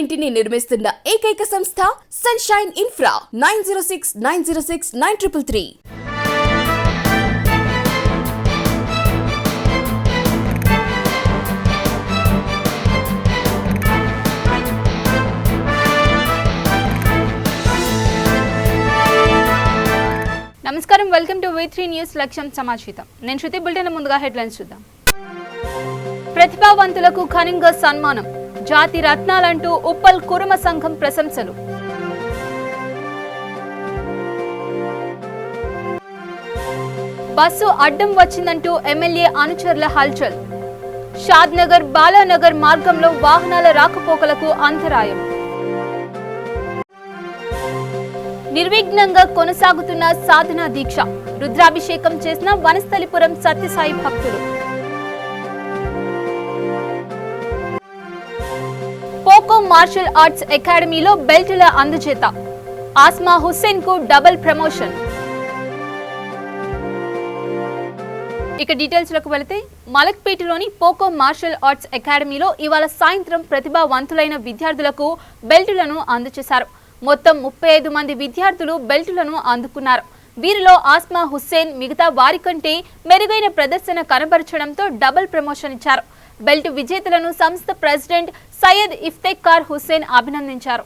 ఇంటిని నిర్మిస్తున్న ఏకైక సంస్థ సన్షైన్ ఇన్ఫ్రా 9069069333. నమస్కారం, వెల్కమ్ టు V3 న్యూస్ లక్ష్యం సమాచారం. నేను శృతి. బులెటిన్ ముందుగా హెడ్లైన్స్ చూద్దాం. ప్రతిభావంతులకు ఘనంగా సన్మానం, జాతి రత్నాలంటూ ఉప్పల్ కురుమ సంఘం ప్రశంసలు. బస్సు అడ్డం వచ్చిందంటూ ఎమ్మెల్యే అనుచరుల హల్చల్. షాద్నగర్ బాలానగర్ మార్గంలో వాహనాల రాకపోకలకు అంతరాయం. నిర్విఘ్నంగా కొనసాగుతున్న సాధనా దీక్ష, రుద్రాభిషేకం చేసిన వనస్థలిపురం సత్యసాయి భక్తులు. పోకో మార్షల్ ఆర్ట్స్ అకాడమీలో బెల్టుల అందజేత, ఆస్మా హుస్సేన్ కు డబుల్ ప్రమోషన్. ఇక డీటెయిల్స్ లకు వెళితే, మలక్పేటలోని పోకో మార్షల్ ఆర్ట్స్ అకాడమీలో ఇవాళ సాయంత్రం ప్రతిభావంతులైన విద్యార్థులకు బెల్టులను అందజేశారు. మొత్తం 35 మంది విద్యార్థులు బెల్టులను అందుకున్నారు. వీరిలో ఆస్మా హుస్సేన్ మిగతా వారి కంటే మెరుగైన ప్రదర్శన కనబరచడంతో డబుల్ ప్రమోషన్ ఇచ్చారు. బెల్ట్ విజేతలను సంస్థ ప్రెసిడెంట్ సయ్యద్ ఇఫ్తెఖార్ హుస్సేన్ అభినందించారు.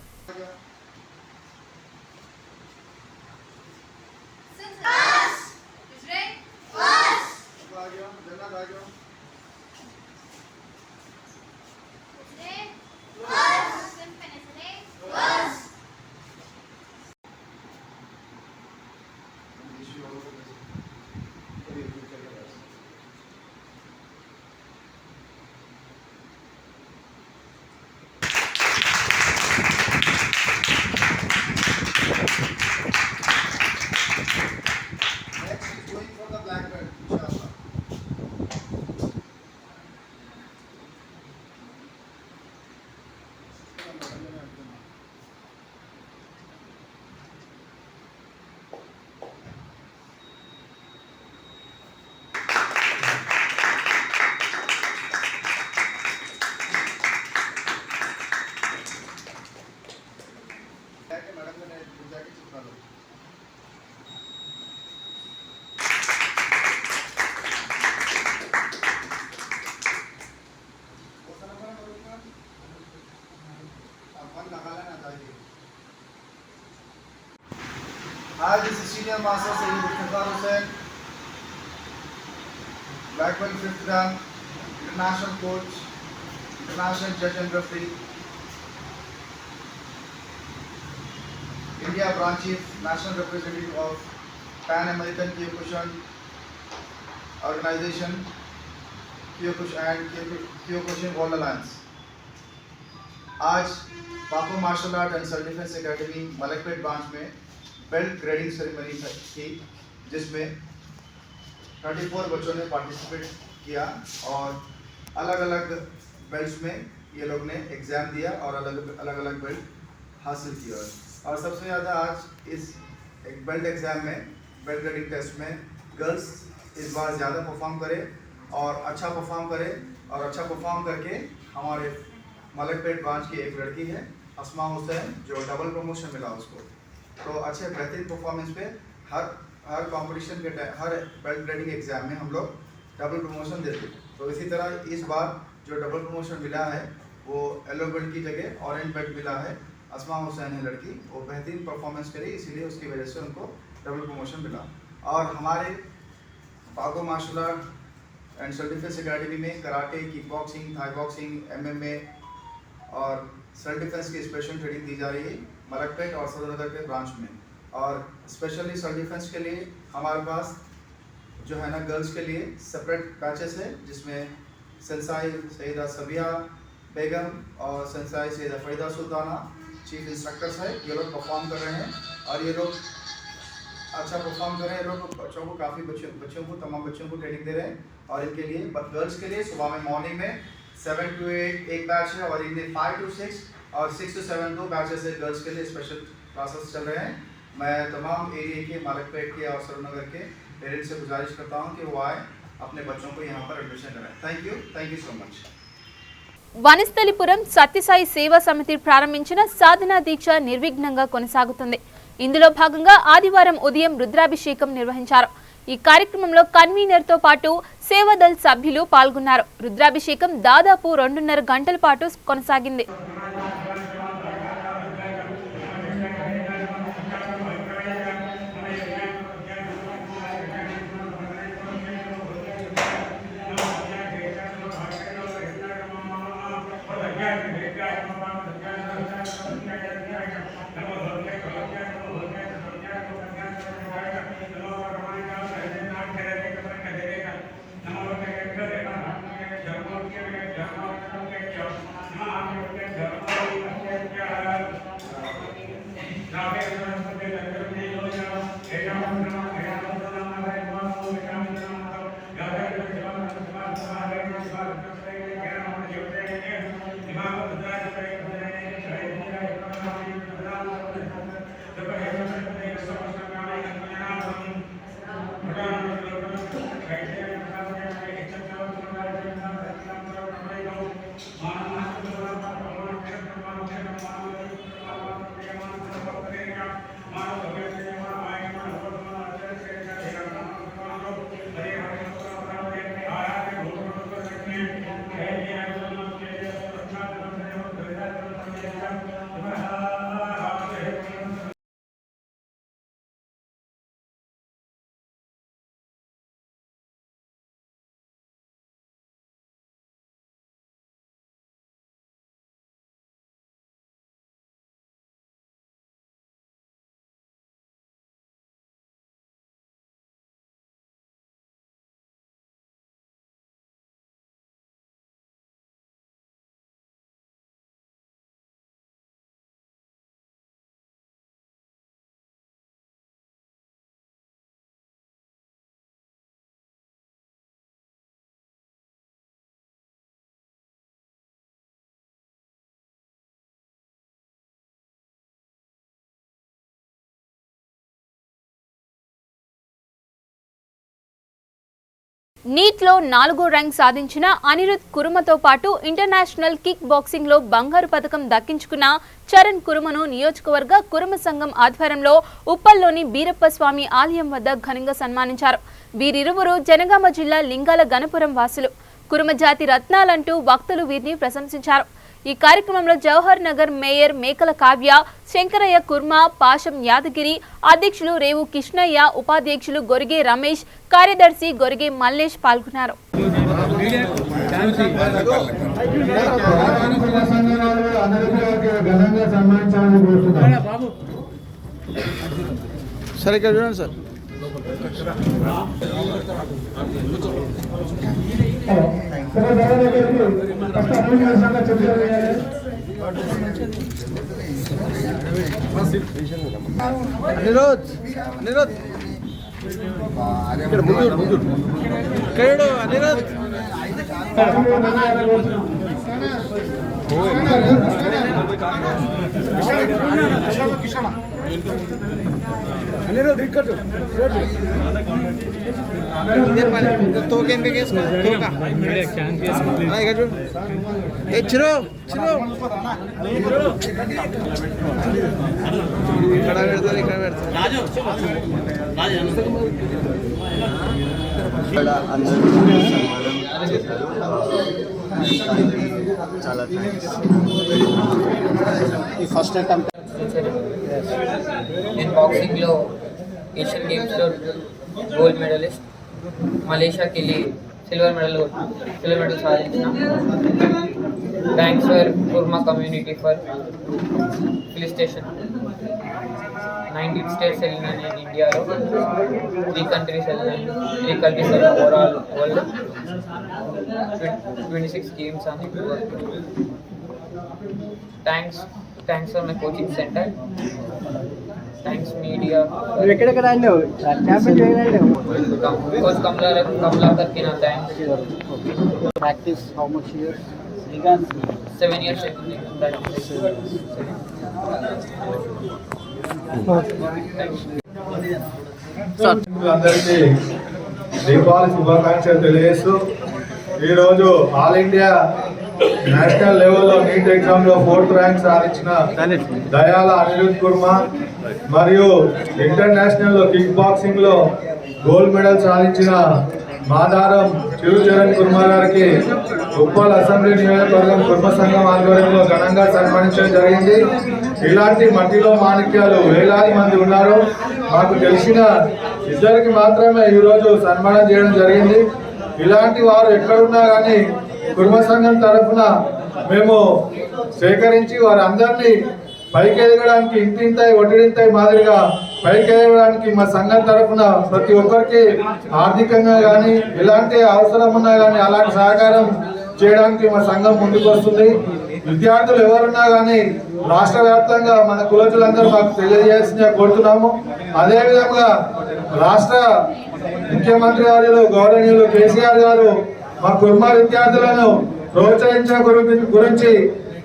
आज इस senior master Syed Iftikhar Hussain, black belt 5th rank, international coach, international जज and referee, India branch chief, national representative of Pan American Kyokushin organisation, Kyokushin world alliance. आज Pako martial art and self defence academy Malakpet branch में belt grading ceremony थी, जिसमें 34 बच्चों ने participate किया और अलग अलग बेल्ट्स में ये लोग ने एग्ज़ाम दिया और अलग अलग बेल्ट हासिल किया। और सबसे ज़्यादा आज इस एक बेल्ट एग्ज़ाम में, बेल्ट ग्रेडिंग टेस्ट में गर्ल्स इस बार ज़्यादा परफॉर्म करे और अच्छा परफॉर्म करे। और अच्छा परफॉर्म करके हमारे मलकपेट ब्रांच की एक लड़की है आस्मा हुसैन, जो डबल प्रमोशन मिला उसको। तो अच्छे बेहतरीन परफॉर्मेंस पे हर कंपटीशन के हर बेल्ट ग्रेडिंग एग्जाम में हम लोग डबल प्रमोशन देते। तो इसी तरह इस बार जो डबल प्रमोशन मिला है वो येलो बेल्ट की जगह ऑरेंज बेल्ट मिला है। आस्मा हुसैन है लड़की, वो बेहतरीन परफॉर्मेंस करी, इसीलिए उसकी वजह से उनको डबल प्रमोशन मिला। और हमारे Pako martial art and self defence academy में karate, kick boxing, Thai boxing, MMA और सेल्फ डिफेंस की स्पेशल ट्रेनिंग दी जा रही है मलकपेट और सदरनगर के ब्रांच में। और स्पेशली सेल्फ डिफेंस के लिए हमारे पास जो है ना गर्ल्स के लिए सेपरेट बैचेस है, जिसमें सेंसाई सईदा सबिया बेगम और sensei Saida Farida Sultana chief instructors है। ये लोग परफॉर्म कर रहे हैं और ये लोग अच्छा परफॉर्म कर रहे हैं। ये लोग बच्चों को काफ़ी तमाम बच्चों को ट्रेनिंग दे रहे हैं। और इनके लिए गर्ल्स के लिए सुबह में मॉर्निंग में 7 to 8 एक बैच है और इनमें 5 to 6 और 6 to 7 2 बैचेस है गर्ल्स के लिए स्पेशल क्लासेस चल रहे हैं। मैं तमाम एरिया के मलकपेट के और सरुनगर के पेरेंट्स से गुजारिश करता हूं कि वो आए अपने बच्चों को यहाँ पर एडमिशन कराएं। Thank you so much. Vanasthalipuram Sathya Sai Seva Samithi ప్రారంభించిన సాధనా దీక్ష నిర్విఘ్నంగా కొనసాగుతుంది. ఇందులో భాగంగా ఆదివారం ఉదయం రుద్రాభిషేకం నిర్వహించారు. ఈ కార్యక్రమంలో కన్వీనర్తో పాటు సేవాదళ్ సభ్యులు పాల్గొన్నారు. రుద్రాభిషేకం దాదాపు 2.5 గంటల పాటు కొనసాగింది. నీట్లో 4వ ర్యాంక్ సాధించిన అనిరుద్ కురుమతో పాటు ఇంటర్నేషనల్ కిక్ బాక్సింగ్ లో బంగారు పతకం దక్కించుకున్న చరణ్ కురుమను నియోజకవర్గ కురుమ సంఘం ఆధ్వర్యంలో ఉప్పల్లోని బీరప్ప స్వామి ఆలయం వద్ద ఘనంగా సన్మానించారు. వీరిరువురు జనగామ జిల్లా లింగాల గణపురం వాసులు. కురుమ జాతి రత్నాలంటూ భక్తులు వీరిని ప్రశంసించారు. ఈ కార్యక్రమంలో జవహర్ నగర్ మేయర్ మేకల కావ్య, శంకరయ్య కుర్మ, పాశం యాదగిరి, అధ్యక్షులు రేవు కృష్ణయ్య, ఉపాధ్యక్షులు గొరిగే రమేష్, కార్యదర్శి గొరిగే మల్లేష్ పాల్గొన్నారు. అనిరుద్ ఇక్కడ ముందు కైడు అనిరుద్ అనిరుద్ ఇక్కడ చాలా థ్యాంక్స్. ఈ ఫస్ట్ అటెంప్ట్ నేను బాక్సింగ్లో ఏషియన్ గేమ్స్లో గోల్డ్ మెడలిస్ట్, మలేషియాకి వెళ్ళి సిల్వర్ మెడల్ సాధించిన. Thanks for Kurma community for felicitation. 19 states వెళ్ళినా నేను ఇండియాలో, 3 కంట్రీస్ వెళ్ళినాను. 3 కంట్రీస్ ఓవరాల్ వరల్డ్ 26 గేమ్స్ అని. Thanks for my coaching centre. Thanks media. Coach కమలాకర్కి నా thanks. Practice how much years? 7 years అవుతుంది. అందరికీ దీపావళి శుభాకాంక్షలు తెలియజేస్తూ ఈరోజు ఆల్ ఇండియా నేషనల్ లెవెల్లో నీట్ ఎగ్జామ్లో 4th ర్యాంక్ సాధించిన దయాల అనిరుద్ కుర్మా మరియు ఇంటర్నేషనల్లో కిక్ బాక్సింగ్లో గోల్డ్ మెడల్ సాధించిన మాదారం చిరుచరణ్ కుర్మా గారికి ఉప్పల్ అసెంబ్లీ నియోజకవర్గం కుర్మ సంఘం ఆధ్వర్యంలో ఘనంగా సన్మానించడం జరిగింది. ఇలాంటి మట్టిలో మాణిక్యాలు వేలాది మంది ఉన్నారు. మాకు తెలిసిన ఇద్దరికి మాత్రమే ఈరోజు సన్మానం చేయడం జరిగింది. ఇలాంటి వారు ఎక్కడున్నా కానీ కుర్మ సంఘం తరఫున మేము సేకరించి వారందరినీ పైకి ఎదగడానికి ఇంతింతాయి ఒటిడింతాయి మాదిరిగా పైకి ఎదగడానికి మా సంఘం తరఫున ప్రతి ఒక్కరికి ఆర్థికంగా కానీ ఎలాంటి అవసరం ఉన్నా కానీ అలాంటి సహకారం చేయడానికి మా సంఘం ముందుకు వస్తుంది. విద్యార్థులు ఎవరున్నా కానీ రాష్ట్ర వ్యాప్తంగా మన కులజులందరూ మాకు తెలియజేయాల్సిందిగా కోరుతున్నాము. అదేవిధంగా రాష్ట్ర ముఖ్యమంత్రి గారు గౌరవనీయులు కేసీఆర్ గారు మా కుర్మ విద్యార్థులను ప్రోత్సహించే గురించి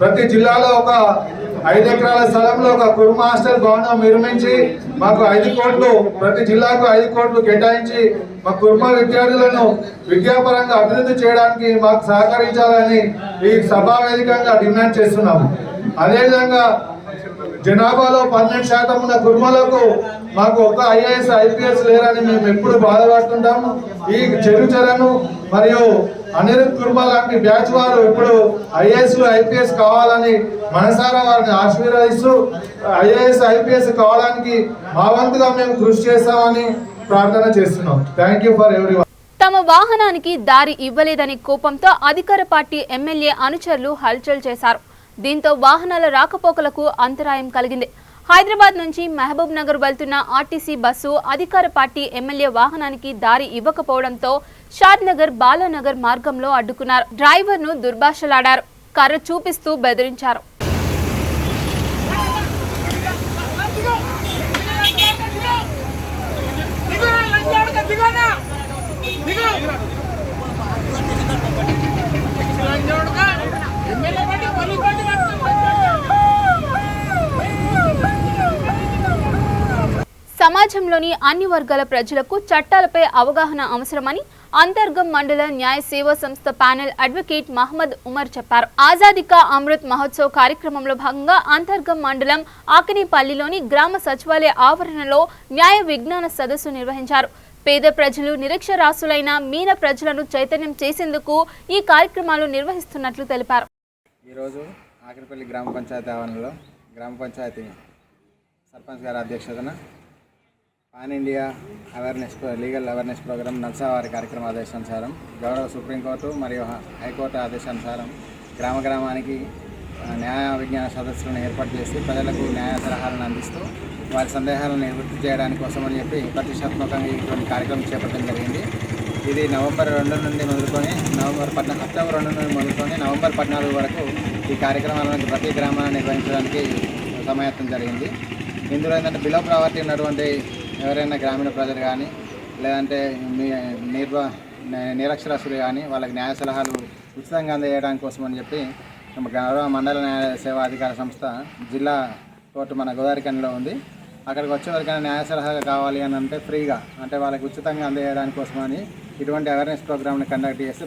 ప్రతి జిల్లాలో ఒక 5 ఎకరాల స్థలంలో ఒక కుర్మ హాస్టల్ భవనం నిర్మించి మాకు 5 కోట్లు ప్రతి జిల్లాకు 5 కోట్లు కేటాయించి మా కుర్మ విద్యార్థులను విద్యాపరంగా అభివృద్ధి చేయడానికి మాకు సహకరించాలని ఈ సభా వేదికగా డిమాండ్ చేస్తున్నాము. అదేవిధంగా జనాభాలో 12% ఉన్న కుర్మలకు మాకు ఒక IAS IPS లేరని మేము ఎప్పుడు బాధపడుతుంటాము. ఈ చెరుచరణ్ మరియు అనిరుద్ కుర్మా లాంటి బ్యాచ్ వారు ఇప్పుడు IAS IPS కావాలని మనసారా వారిని ఆశీర్వదిస్తూ IAS IPS కావడానికి మా వంతుగా మేము కృషి చేస్తామని ప్రార్థన చేస్తున్నాం. Thank you for everyone. తమ వాహనానికి దారి ఇవ్వలేదని కోపంతో అధికార పార్టీ ఎమ్మెల్యే అనుచరులు హల్చల్ చేశారు. దీంతో వాహనాల రాకపోకలకు అంతరాయం కలిగింది. హైదరాబాద్ నుంచి మహబూబ్ నగర్ వెళ్తున్న ఆర్టీసీ బస్సు అధికార పార్టీ ఎమ్మెల్యే వాహనానికి దారి ఇవ్వకపోవడంతో షాద్ నగర్ బాలానగర్ మార్గంలో అడ్డుకున్నారు. డ్రైవర్ను దుర్భాషలాడారు. కర్ర చూపిస్తూ బెదిరించారు. సమాజంలోని అన్ని వర్గాల ప్రజలకు చట్టాలపై అవగాహన అవసరమని అంతర్గం మండల న్యాయ సేవా సంస్థ ప్యానెల్ అడ్వకేట్ మహమ్మద్ ఉమర్ చెప్పారు. ఆజాదీ కా అమృత్ మహోత్సవ్ కార్యక్రమంలో భాగంగా అంతర్గం మండలం ఆకినేపల్లిలోని గ్రామ సచివాలయ ఆవరణలో న్యాయ విజ్ఞాన సదస్సు నిర్వహించారు. పేద ప్రజలు నిరక్షరాస్యులైన మీన ప్రజలను చైతన్యం చేసేందుకు ఈ కార్యక్రమాలు నిర్వహిస్తున్నట్లు తెలిపారు. ఈరోజు ఆకినేపల్లి గ్రామ పంచాయతీ ఆవరణలో గ్రామ పంచాయతీ సర్పంచ్ గారి అధ్యక్షతన pan India legal awareness programme నల్సావారి కార్యక్రమ ఆదేశానుసారం గౌరవ సుప్రీంకోర్టు మరియు హైకోర్టు ఆదేశానుసారం గ్రామానికి న్యాయ విజ్ఞాన సదస్సులను ఏర్పాటు చేసి ప్రజలకు న్యాయ సలహాలను అందిస్తూ వారి సందేహాలను నివృత్తి చేయడానికి కోసమని చెప్పి ప్రతిష్టాత్మకంగా ఇటువంటి కార్యక్రమం చేపట్టడం జరిగింది. ఇది నవంబర్ 2 నుండి మొదలుకొని అక్టోబర్ 2 నుండి మొదలుకొని నవంబర్ 14 వరకు ఈ కార్యక్రమాలను ప్రతి గ్రామాన్ని నిర్వహించడానికి సమాయత్తం జరిగింది. ఇందులో ఏంటంటే బిలో ప్రావర్టీ ఉన్నటువంటి ఎవరైనా గ్రామీణ ప్రజలు కానీ లేదంటే నిరక్షరాస్యులు కానీ వాళ్ళకి న్యాయ సలహాలు ఉచితంగా అందజేయడానికి కోసం అని చెప్పి గౌరవ మండల న్యాయ సేవా అధికార సంస్థ జిల్లా కోర్టు మన గోదావరిఖనిలో ఉంది. అక్కడికి వచ్చేవరకైనా న్యాయ సలహాలు కావాలి అని అంటే ఫ్రీగా అంటే వాళ్ళకి ఉచితంగా అందజేయడానికి కోసమని ఇటువంటి అవేర్నెస్ ప్రోగ్రామ్ని కండక్ట్ చేసి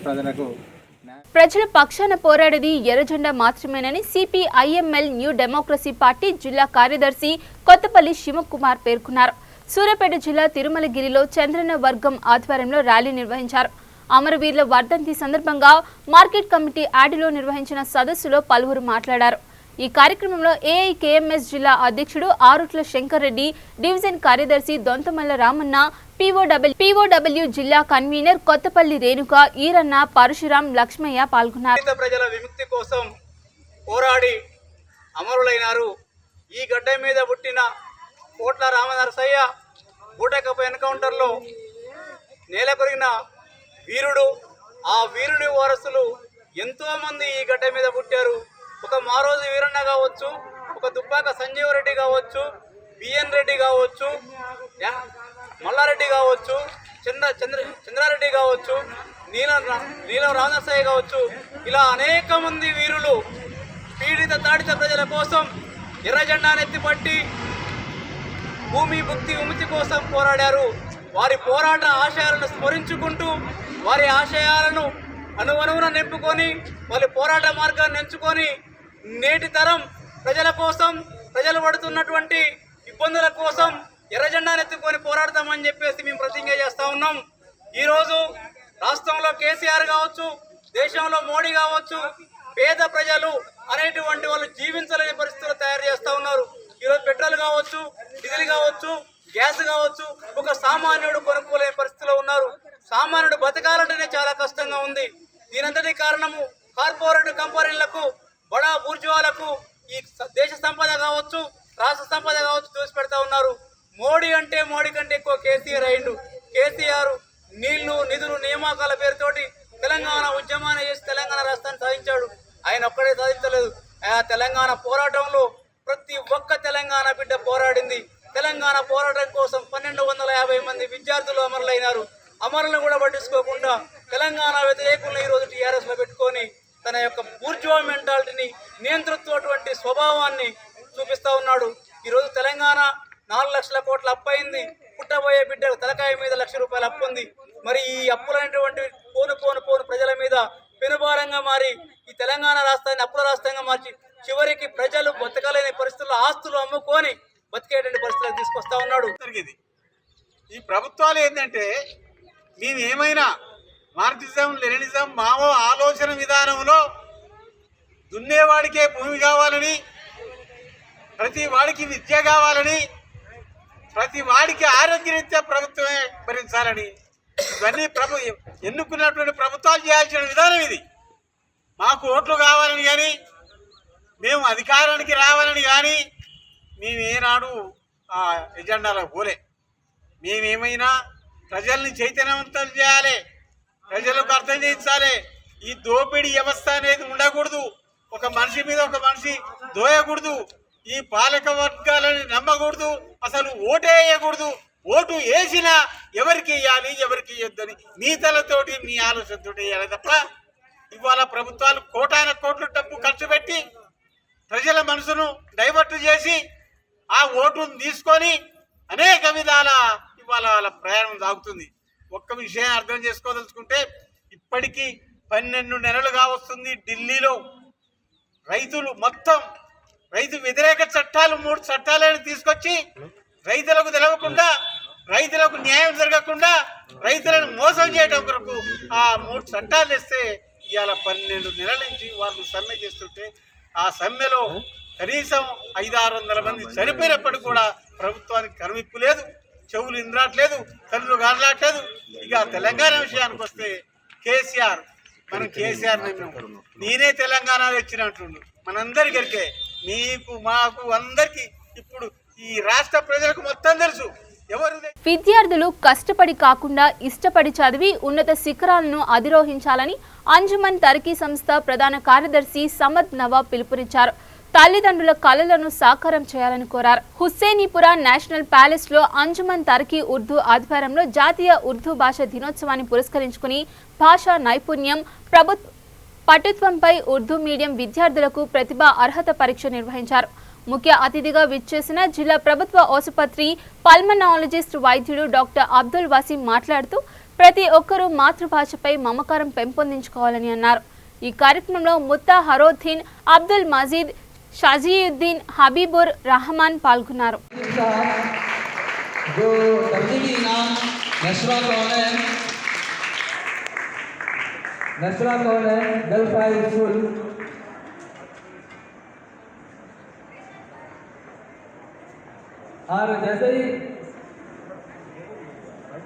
ప్రజల పక్షాన పోరాడేది ఎర్రజెండా మాత్రమేనని CPIML న్యూ డెమోక్రసీ పార్టీ జిల్లా కార్యదర్శి కొత్తపల్లి శివకుమార్ పేర్కొన్నారు. సూర్యాపేట జిల్లా తిరుమలగిరిలో చంద్రన్న వర్గం ఆధ్వర్యంలో ర్యాలీ నిర్వహించారు. అమరవీరుల వర్ధంతి సందర్భంగా మార్కెట్ కమిటీ యాడిలో నిర్వహించిన సదస్సులో పలువురు మాట్లాడారు. ఈ కార్యక్రమంలో AIKMS జిల్లా అధ్యక్షుడు ఆరుట్ల శంకర్ రెడ్డి, డివిజన్ కార్యదర్శి దొంతమల్ల రామన్న, POW జిల్లా కన్వీనర్ కొత్తపల్లి రేణుక, ఈరన్న, పరశురాం, లక్ష్మయ్య పాల్గొన్నారు. ప్రజల విముక్తి కోసం పోరాడి అమరులైనారు. ఈ గడ్డ మీద పుట్టిన కోట్ల రామనరసయ్య బూటకపు ఎన్కౌంటర్లో నేల కొరిగిన వీరుడు. ఆ వీరుని వారసులు ఎంతోమంది ఈ గడ్డ మీద పుట్టారు. ఒక మారోజు వీరన్న కావచ్చు, ఒక దుబ్బాక సంజీవరెడ్డి కావచ్చు, బిఎన్ రెడ్డి కావచ్చు, మల్లారెడ్డి కావచ్చు, చంద్రారెడ్డి కావచ్చు, నీలం రామనరసయ్య కావచ్చు, ఇలా అనేక మంది వీరులు పీడిత తాడిత ప్రజల కోసం ఎర్ర జెండానెత్తిపట్టి భూమి భక్తి విముక్తి కోసం పోరాడారు. వారి పోరాట ఆశయాలను స్మరించుకుంటూ వారి ఆశయాలను అనువనువున నింపుకొని వాళ్ళు పోరాట మార్గాన్ని ఎంచుకొని నేటి తరం ప్రజల కోసం, ప్రజలు పడుతున్నటువంటి ఇబ్బందుల కోసం ఎర్రజెండాను ఎత్తుకొని పోరాడతామని చెప్పేసి మేము ప్రతిజ్ఞ చేస్తూ ఉన్నాం. ఈరోజు రాష్ట్రంలో కేసీఆర్ కావచ్చు, దేశంలో మోడీ కావచ్చు, పేద ప్రజలు అనేటువంటి వాళ్ళు జీవించలేని పరిస్థితులు తయారు చేస్తూ ఉన్నారు. ఈరోజు పెట్రోల్ కావచ్చు, డీజిల్ కావచ్చు, గ్యాస్ కావచ్చు, ఒక సామాన్యుడు కొనుక్కోలేని పరిస్థితిలో ఉన్నారు. సామాన్యుడు బతకాలంటేనే చాలా కష్టంగా ఉంది. దీనంతటి కారణము కార్పొరేట్ కంపెనీలకు, బడా బూర్జువాలకు ఈ దేశ సంపద కావచ్చు, రాష్ట్ర సంపద కావచ్చు చూసి పెడతా ఉన్నారు. మోడీ కంటే ఎక్కువ కేసీఆర్ అయిండు. కేసీఆర్ నీళ్లు, నిధులు, నియామకాల పేరుతోటి తెలంగాణ ఉద్యమాన్ని చేసి తెలంగాణ రాష్ట్రాన్ని సాధించాడు. ఆయన ఒక్కడే సాధించలేదు. ఆ తెలంగాణ పోరాటంలో ప్రతి ఒక్క తెలంగాణ బిడ్డ పోరాడింది. తెలంగాణ పోరాటం కోసం 1250 మంది విద్యార్థులు అమరులైనారు. అమరులను కూడా పట్టించుకోకుండా తెలంగాణ వ్యతిరేకులను ఈరోజు టీఆర్ఎస్ లో పెట్టుకొని తన యొక్క బూర్జువా మెంటాలిటీని, నియంతృత్వటువంటి స్వభావాన్ని చూపిస్తా ఉన్నాడు. ఈరోజు తెలంగాణ 4 లక్షల కోట్ల అప్పు అయింది. పుట్టబోయే బిడ్డ తలకాయ మీద ₹1,00,000 అప్పు ఉంది. మరి ఈ అప్పులైనటువంటి పోను ప్రజల మీద పెనుభారంగా మారి ఈ తెలంగాణ రాష్ట్రాన్ని అప్పుల రాష్ట్రంగా మార్చి చివరికి ప్రజలు బతకలేని పరిస్థితుల్లో ఆస్తులు అమ్ముకొని బతికేటువంటి పరిస్థితులకు తీసుకొస్తా ఉన్నాడు. జరిగింది. ఈ ప్రభుత్వాలు ఏంటంటే మేము ఏమైనా మార్క్సిజం, లెనినిజం, మావో ఆలోచన విధానంలో దున్నేవాడికే భూమి కావాలని, ప్రతి వాడికి విద్య కావాలని, ప్రతి వాడికి ఆరోగ్యరీత్యా ప్రభుత్వమే భరించాలని, ఇవన్నీ ఎన్నుకున్నటువంటి ప్రభుత్వాలు చేయాల్సిన విధానం ఇది. మాకు ఓట్లు కావాలని కానీ, మేము అధికారానికి రావాలని కానీ మేమేనాడు ఆ ఎజెండాలో పోలే. మేమేమైనా ప్రజల్ని చైతన్యవంతం చేయాలి, ప్రజలకు అర్థం చేయించాలి. ఈ దోపిడీ వ్యవస్థ అనేది ఉండకూడదు. ఒక మనిషి మీద ఒక మనిషి దోయకూడదు. ఈ పాలక వర్గాలని నమ్మకూడదు. అసలు ఓటే వేయకూడదు. ఓటు వేసినా ఎవరికి వేయాలి, ఎవరికి వేయొద్దని మీ తలతోటి, మీ ఆలోచనతో వేయాలి తప్ప ఇవాళ ప్రభుత్వాలు కోట్ల డబ్బు ఖర్చు పెట్టి ప్రజల మనసును డైవర్ట్ చేసి ఆ ఓటును తీసుకొని అనేక విధాల ఇవాళ వాళ్ళ ప్రయాణం సాగుతుంది. ఒక్క విషయం అర్థం చేసుకోదలుచుకుంటే ఇప్పటికీ 12 నెలలుగా వస్తుంది ఢిల్లీలో రైతులు మొత్తం రైతు వ్యతిరేక చట్టాలు 3 చట్టాలను తీసుకొచ్చి రైతులకు తెలవకుండా, రైతులకు న్యాయం జరగకుండా రైతులను మోసం చేయడం కొరకు ఆ 3 చట్టాలు తెస్తే ఇవాళ 12 నెలల నుంచి వాళ్ళు సమ్మె చేస్తుంటే ఆ సమ్మెలో కనీసం 500-600 మంది చనిపోయినప్పటికీ కూడా ప్రభుత్వానికి కనువిప్పు లేదు, చెవులు ఇంద్రాట్లేదు, కళ్ళు గారలాట్లేదు. ఇక తెలంగాణ విషయానికి వస్తే కేసీఆర్, మనం కేసీఆర్ నేనే తెలంగాణ తెచ్చినట్టుండు. మనందరికరికే, మీకు, మాకు, అందరికీ ఇప్పుడు ఈ రాష్ట్ర ప్రజలకు మొత్తం తెలుసు. విద్యార్థులు కష్టపడి కాకుండా ఇష్టపడి చదివి ఉన్నత శిఖరాలను అధిరోహించాలని అంజుమన్ తర్కీ సంస్థ ప్రధాన కార్యదర్శి సమద్ నవాబ్ పిలుపునిచ్చారు. తల్లిదండ్రుల కలలను సాకారం చేయాలని కోరారు. హుస్సేనీపుర నేషనల్ ప్యాలెస్ లో అంజుమన్ తర్కీ ఉర్దూ ఆధ్వర్యంలో జాతీయ ఉర్దూ భాష దినోత్సవాన్ని పురస్కరించుకుని భాషా నైపుణ్యం, పటుత్వంపై ఉర్దూ మీడియం విద్యార్థులకు ప్రతిభా అర్హత పరీక్ష నిర్వహించారు. ముఖ్య అతిథిగా విచ్చేసిన జిల్లా ప్రభుత్వ ఆసుపత్రి పల్మనాలజిస్ట్ వైద్యుడు డాక్టర్ అబ్దుల్ వసీం మాట్లాడుతూ ప్రతి ఒక్కరూ మాతృభాషపై మమకారం పెంపొందించుకోవాలని అన్నారు. ఈ కార్యక్రమంలో ముత్తా హరోద్దీన్, అబ్దుల్ మజీద్, షాజీయుద్దీన్, హబీబుర్ रहमान పాల్గొన్నారు. और जैसे ही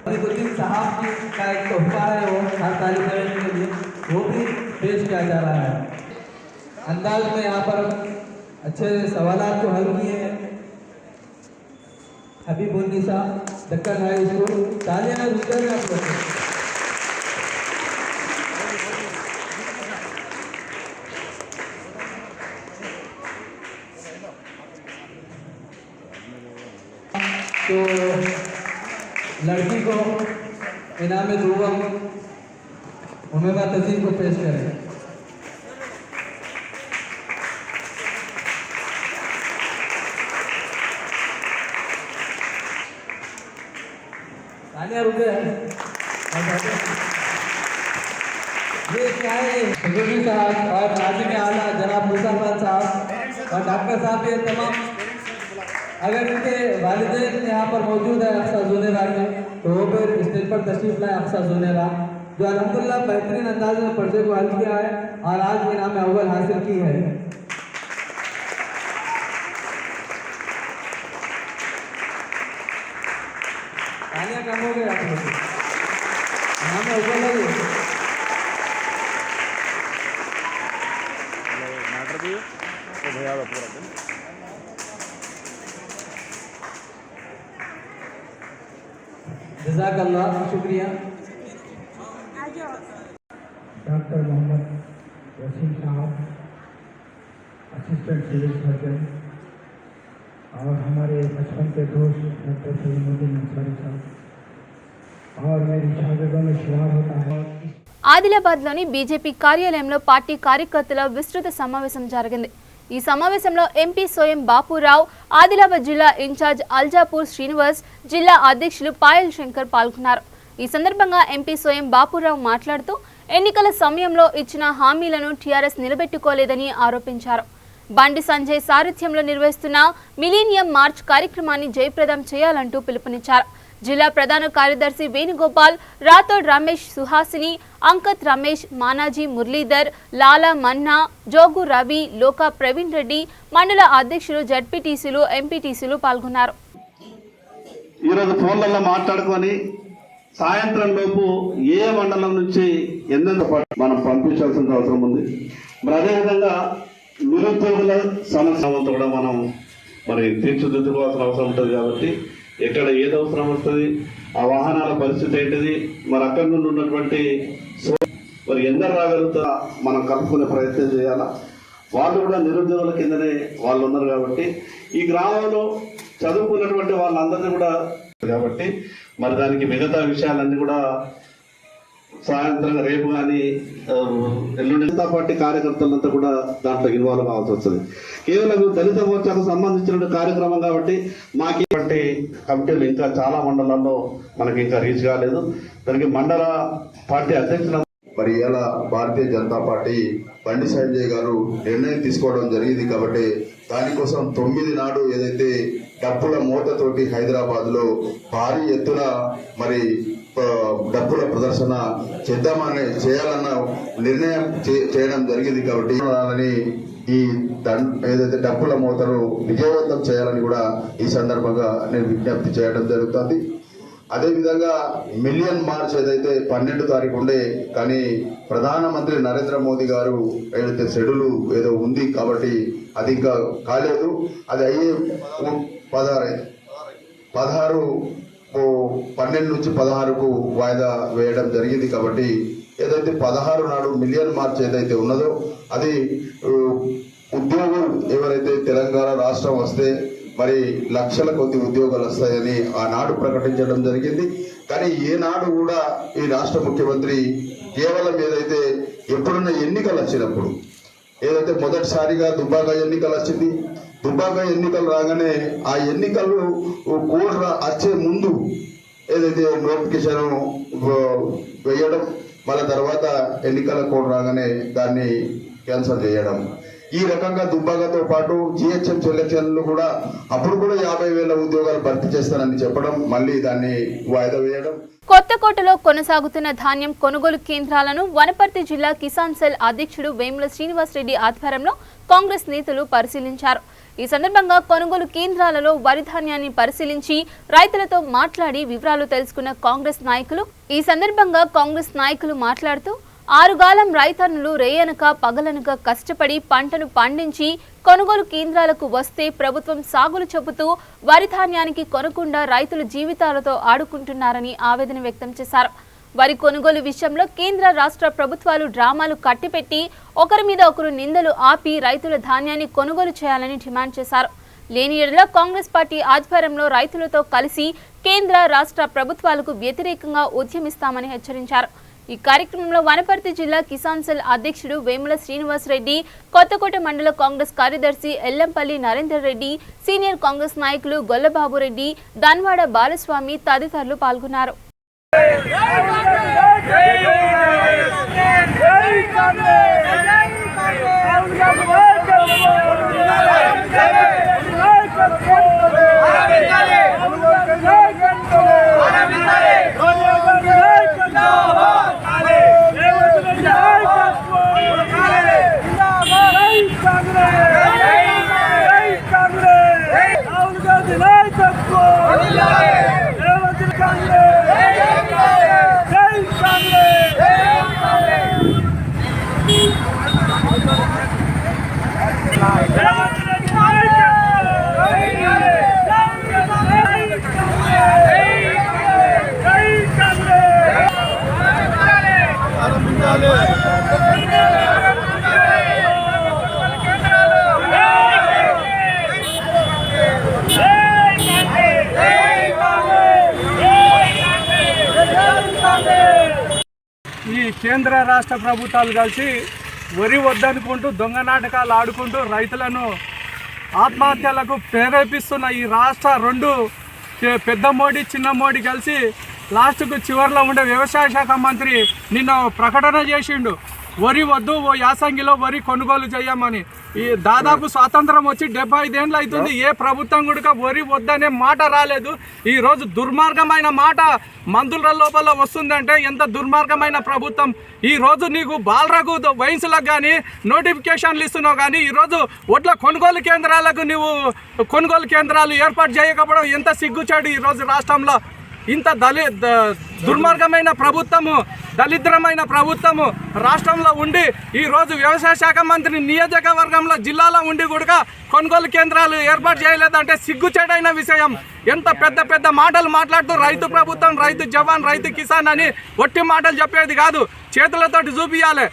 अलीउद्दीन साहब की का एक तोहफा है वो हर तालिब इल्म के लिए वो भी पेश किया जा रहा है. अंदाज में यहाँ पर अच्छे सवालात को हल किए हैं. हबीबुन्निसा दक्कन हाई स्कूल, तालियां रुके हैं आप लोग. तो लड़की को इनाम दुआ उमेमा तजीब को पेश करें. तालियां रुके हैं. ये चाहे गवर्नर साहब और नाज़िम आला जनाब मुसलमान साहब और डॉक्टर साहब ये तमाम, अगर इनके वालिदैन यहाँ पर मौजूद है अक्सा ज़ुनेरा में, तो वो फिर स्टेज पर तशरीफ लाए। अक्सा ज़ुनेरा जो अल्हम्दुलिल्लाह बेहतरीन अंदाज में पर्चे को हल किया है और आज इनाम अव्वल हासिल की है। तालियां कम हो गए आप लोग, इनाम अव्वल है। जज़ाकल्लाह, शुक्रिया। डॉक्टर मोहम्मद वसीम साहब, असिस्टेंट सिविल सर्जन, और हमारे बचपन के दोस्त डॉक्टर सलीमुद्दीन अंसारी साहब, और मेरी शागिर्दों में शुमार होता है। ఆదిలాబాద్లోని బీజేపీ కార్యాలయంలో పార్టీ కార్యకర్తల విస్తృత సమావేశం జరిగింది. ఈ సమావేశంలో ఎంపీ సోయం బాపురావు, ఆదిలాబాద్ జిల్లా ఇన్ఛార్జ్ అల్జాపూర్ శ్రీనివాస్, జిల్లా అధ్యక్షులు పాయల్ శంకర్ పాల్గొన్నారు. ఈ సందర్భంగా ఎంపీ సోయం బాపురావు మాట్లాడుతూ ఎన్నికల సమయంలో ఇచ్చిన హామీలను టీఆర్ఎస్ నిలబెట్టుకోలేదని ఆరోపించారు. బండి సంజయ్ సారథ్యంలో నిర్వహిస్తున్న మిలీనియం మార్చ్ కార్యక్రమాన్ని జయప్రదం చేయాలంటూ పిలుపునిచ్చారు. జిల్లా ప్రధాన కార్యదర్శి వేణుగోపాల్, రాథోడ్ రమేష్, సుహాసిని, అంకత్ రమేష్, మానాజీ మురళీధర్, లాలా మన్నా, జోగు రవి, లోకా ప్రవీణ్ రెడ్డి, మండల అధ్యక్షులు, జడ్పీటీసీలు, ఎంపీటీసీలు పాల్గొన్నారు. ఈరోజు ఫోన్లలో మాట్లాడుకొని సాయంత్రం లోపు ఏ మండలం నుంచి ఎందెంత మనం పంపించాల్సిన అవసరం ఉంది. మరి అదేవిధంగా నిరుద్యోగుల సమస్య కూడా మనం తీర్చిదిద్దుకోవాల్సిన అవసరం ఉంటుంది. కాబట్టి ఎక్కడ ఏది అవసరం వస్తుంది, ఆ వాహనాల పరిస్థితి ఏంటిది, మరి అక్కడి నుండి ఉన్నటువంటి మరి ఎందరు రాగలుగుతా మనం కలుపుకునే ప్రయత్నం చేయాలా. వాళ్ళు కూడా నిరుద్యోగుల కిందనే వాళ్ళు ఉన్నారు. కాబట్టి ఈ గ్రామంలో చదువుకున్నటువంటి వాళ్ళందరినీ కూడా కాబట్టి మరి దానికి మిగతా విషయాలన్నీ కూడా సాయంత్రం రేపు కానీ ఎల్లుండి పార్టీ కార్యకర్తలంతా కూడా దాంట్లో ఇన్వాల్వ్ కావాల్సి వస్తుంది. కేవలం దళిత మోర్చాకు సంబంధించిన కార్యక్రమం కాబట్టి మాకు ఇటువంటి కమిటీలు ఇంకా చాలా మండలాల్లో మనకి ఇంకా రీచ్ కాలేదు. దానికి మండల పార్టీ అధ్యక్షులు మరి ఇలా భారతీయ జనతా పార్టీ బండి సంజయ్ గారు నిర్ణయం తీసుకోవడం జరిగింది. కాబట్టి దానికోసం 9 నాడు ఏదైతే డప్పుల మూతతోటి హైదరాబాద్ లో భారీ ఎత్తున మరి డప్పుల ప్రదర్శన చేయాలన్న నిర్ణయం చేయడం జరిగింది. కాబట్టి ఈ ఏదైతే డప్పుల మూతను విజయవంతం చేయాలని కూడా ఈ సందర్భంగా నేను విజ్ఞప్తి చేయడం జరుగుతుంది. అదేవిధంగా మిలియన్ మార్చ్ ఏదైతే 12 తారీఖు ఉండే, కానీ ప్రధానమంత్రి నరేంద్ర మోదీ గారు ఏదైతే షెడ్యూల్ ఏదో ఉంది కాబట్టి అది ఇంకా కాలేదు. అది అయ్యే 12 నుంచి 16కు వాయిదా వేయడం జరిగింది. కాబట్టి ఏదైతే 16 నాడు మిలియన్ మార్చ్ ఏదైతే ఉన్నదో అది ఉద్యోగులు ఎవరైతే తెలంగాణ రాష్ట్రం వస్తే మరి లక్షల కొద్ది ఉద్యోగాలు వస్తాయని ఆనాడు ప్రకటించడం జరిగింది. కానీ ఏనాడు కూడా ఈ రాష్ట్ర ముఖ్యమంత్రి కేవలం ఏదైతే ఎప్పుడున్న ఎన్నికలు వచ్చినప్పుడు ఏదైతే మొదటిసారిగా దుబ్బాక ఎన్నికలు వచ్చింది, దుబ్బాక ఎన్నికలు రాగానే ఆ ఎన్నికలు కోడ్ వచ్చే ముందు ఏదైతే నోటిఫికేషన్ వేయడం, మళ్ళీ తర్వాత ఎన్నికల కోడ్ రాగానే దాన్ని క్యాన్సిల్ చేయడం, ఈ రకంగా దుబ్బాకతో పాటు జిహెచ్ఎం సెలక్షన్లు కూడా అప్పుడు కూడా 50,000 ఉద్యోగాలు భర్తీ చేస్తానని చెప్పడం, మళ్ళీ దాన్ని వాయిదా వేయడం. కొత్తకోటలో కొనసాగుతున్న ధాన్యం కొనుగోలు కేంద్రాలను వనపర్తి జిల్లా కిసాన్ సెల్ అధ్యక్షుడు వేముల శ్రీనివాస్ రెడ్డి ఆధ్వర్యంలో కాంగ్రెస్ నేతలు పరిశీలించారు. ఈ సందర్భంగా కొనుగోలు కేంద్రాలలో వరి ధాన్యాన్ని పరిశీలించి రైతులతో మాట్లాడి వివరాలు తెలుసుకున్న కాంగ్రెస్ నాయకులు మాట్లాడుతూ 6 గాలం రైతన్నులు రేయనక పగలనక కష్టపడి పంటను పండించి కొనుగోలు కేంద్రాలకు వస్తే ప్రభుత్వం సాగులు చెబుతూ వరి ధాన్యానికి కొనకుండా రైతుల జీవితాలతో ఆడుకుంటున్నారని ఆవేదన వ్యక్తం చేశారు. వరి కొనుగోలు విషయంలో కేంద్ర రాష్ట్ర ప్రభుత్వాలు డ్రామాలు కట్టిపెట్టి ఒకరి మీద ఒకరు నిందలు ఆపి రైతుల ధాన్యాన్ని కొనుగోలు చేయాలని డిమాండ్ చేశారు. లేని ఎడల కాంగ్రెస్ పార్టీ ఆధ్వర్యంలో రైతులతో కలిసి కేంద్ర రాష్ట్ర ప్రభుత్వాలకు వ్యతిరేకంగా ఉద్యమిస్తామని హెచ్చరించారు. ఈ కార్యక్రమంలో వనపర్తి జిల్లా కిసాన్ సెల్ అధ్యక్షుడు వేముల శ్రీనివాస్ రెడ్డి, కొత్తకోట మండల కాంగ్రెస్ కార్యదర్శి ఎల్లంపల్లి నరేందర్ రెడ్డి, సీనియర్ కాంగ్రెస్ నాయకులు గొల్లబాబు రెడ్డి, దన్వాడ బాలస్వామి తదితరులు పాల్గొన్నారు. ఈ కేంద్ర రాష్ట్ర ప్రభుత్వాలు కలిసి వరి వద్దనుకుంటూ దొంగ నాటకాలు ఆడుకుంటూ రైతులను ఆత్మహత్యలకు ప్రేరేపిస్తున్న ఈ రాష్ట్ర రెండు పెద్ద మోడీ చిన్న మోడీ కలిసి లాస్ట్కు చివరిలో ఉండే వ్యవసాయ శాఖ మంత్రి నిన్న ప్రకటన చేసిండు, వరి వద్దు, ఓ యాసంగిలో వరి కొనుగోలు చేయమని. ఈ దాదాపు స్వాతంత్రం వచ్చి 75 ఏళ్ళు అవుతుంది, ఏ ప్రభుత్వం కూడా వరి వద్దనే మాట రాలేదు. ఈరోజు దుర్మార్గమైన మాట మంత్రుల లోపల వస్తుందంటే ఎంత దుర్మార్గమైన ప్రభుత్వం. ఈరోజు నీకు బాలరఘు వయసులకు కానీ నోటిఫికేషన్లు ఇస్తున్నావు, కానీ ఈరోజు ఒడ్ల కొనుగోలు కేంద్రాలకు నువ్వు కొనుగోలు కేంద్రాలు ఏర్పాటు చేయకపోవడం ఎంత సిగ్గుచాడు. ఈరోజు రాష్ట్రంలో ఇంత దుర్మార్గమైన ప్రభుత్వము, దళిద్రమైన ప్రభుత్వము రాష్ట్రంలో ఉండి ఈరోజు వ్యవసాయ శాఖ మంత్రి నియోజకవర్గంలో జిల్లాలో ఉండి కూడా కొనుగోలు కేంద్రాలు ఏర్పాటు చేయలేదంటే సిగ్గుచేటైన విషయం. ఎంత పెద్ద పెద్ద మాటలు మాట్లాడుతూ రైతు ప్రభుత్వం, రైతు జవాన్, రైతు కిసాన్ అని ఒట్టి మాటలు చెప్పేది కాదు, చేతులతోటి చూపించాలి.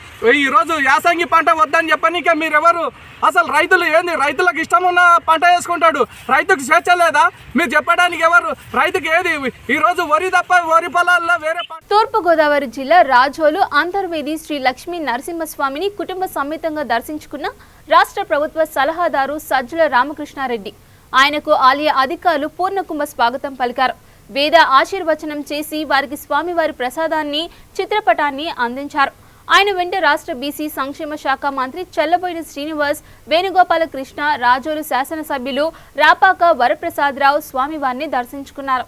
ఈరోజు యాసంగి పంట వద్దని చెప్పనీకే మీరెవరు? అసలు రైతులు ఏంది? రైతులకు ఇష్టం ఉన్న పంట వేసుకుంటాడు, రైతుకు స్వేచ్ఛ లేదా? మీరు చెప్పడానికి ఎవరు? రైతుకి ఏది? ఈరోజు వరి తప్ప వరి పొలాల్లో వేరే. తూర్పుగోదావరి జిల్లా రాజోలు అంతర్వేది శ్రీ లక్ష్మీ నరసింహస్వామిని కుటుంబ సమేతంగా దర్శించుకున్న రాష్ట్ర ప్రభుత్వ సలహాదారు సజ్జల రామకృష్ణారెడ్డి. ఆయనకు ఆలయ అధికారులు పూర్ణకుంభ స్వాగతం పలికారు. వేద ఆశీర్వచనం చేసి వారికి స్వామివారి ప్రసాదాన్ని, చిత్రపటాన్ని అందించారు. ఆయన వెంట రాష్ట్ర బీసీ సంక్షేమ శాఖ మంత్రి చెల్లబోయిన శ్రీనివాస్, వేణుగోపాలకృష్ణ, రాజోలు శాసనసభ్యులు రాపాక వరప్రసాదరావు స్వామివారిని దర్శించుకున్నారు.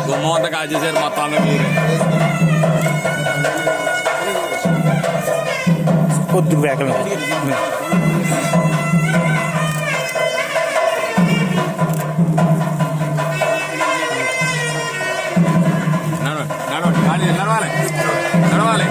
గుమ్మంతా కాల్చేసారు మొత్తం. పొద్దు బ్యాకల్ నడవాలి నడవాలి.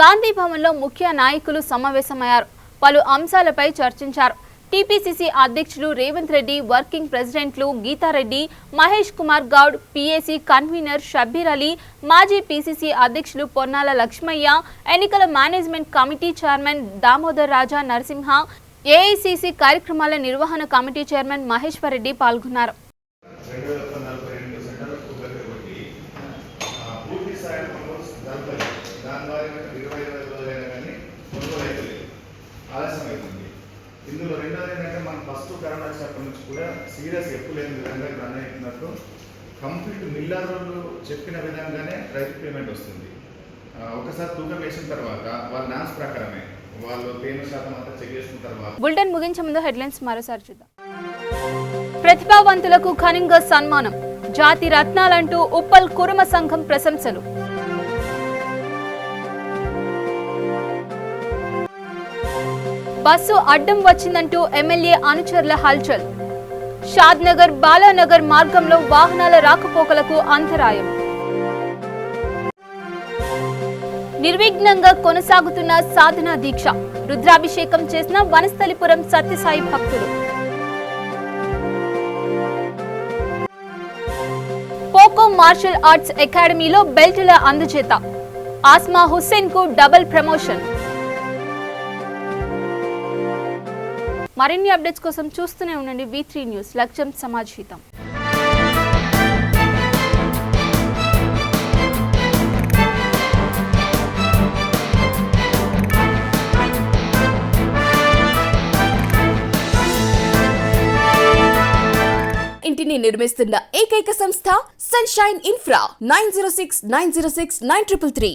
గాంధీ భవన్లో ముఖ్య నాయకులు సమావేశమయ్యారు. పలు అంశాలపై చర్చించారు. టీపీసీసీ అధ్యక్షులు రేవంత్ రెడ్డి, వర్కింగ్ ప్రెసిడెంట్లు గీతారెడ్డి, మహేష్ కుమార్ గౌడ్, పీఏసీ కన్వీనర్ షబ్బీర్ అలీ, మాజీ పీసీసీ అధ్యక్షులు పొన్నాల లక్ష్మయ్య, ఎన్నికల మేనేజ్మెంట్ కమిటీ చైర్మన్ దామోదర్ రాజా నరసింహ, ఏఐసీసీ కార్యక్రమాల నిర్వహణ కమిటీ చైర్మన్ మహేశ్వర్ రెడ్డి పాల్గొన్నారు. ఇందులో రెండోది ఏంటంటే మనం ఫస్ట్ కరోనా వచ్చినప్పటి నుంచి కూడా సీరియస్ ఎక్కువ లేని విధంగా రన్ అవుతున్నట్టు కంప్లీట్ మిల్లర్లు చెప్పిన విధంగానే రైతు పేమెంట్ వస్తుంది. ఒకసారి తూకం వేసిన తర్వాత వాళ్ళ నాన్స్ ప్రకారమే వాళ్ళు తేమ శాతం అంతా చెక్ చేసుకుంటారు వాళ్ళు. బులెటిన్ ముగించే ముందు హెడ్లైన్స్ మరోసారి చూద్దాం. ప్రతిభావంతులకు ఘనంగా సన్మానం, జాతి రత్నాలంటూ ఉప్పల్ కురుమ సంఘం ప్రశంసలు. బస్సు అడ్డం వచ్చిందంటూ ఎమ్మెల్యే అనుచరుల హల్చల్. షాద్నగర్ బాలానగర్ మార్గంలో వాహనాల రాకపోకలకు అంతరాయం. నిర్విఘ్నంగా కొనసాగుతున్న సాధనా దీక్ష, రుద్రాభిషేకం చేసిన వనస్థలిపురం సత్యసాయి భక్తులు. పోకో మార్షల్ ఆర్ట్స్ అకాడమీలో బెల్టుల అందజేత, ఆస్మా హుస్సేన్ కు డబుల్ ప్రమోషన్. మరిన్ని అప్డేట్స్ కోసం చూస్తూనే ఉండండి V3 న్యూస్. లక్ష్యం సమాజ్ హితం. ఇంటిని నిర్మిస్తున్న ఏకైక సంస్థ సన్షైన్ ఇన్ఫ్రా 9069069333.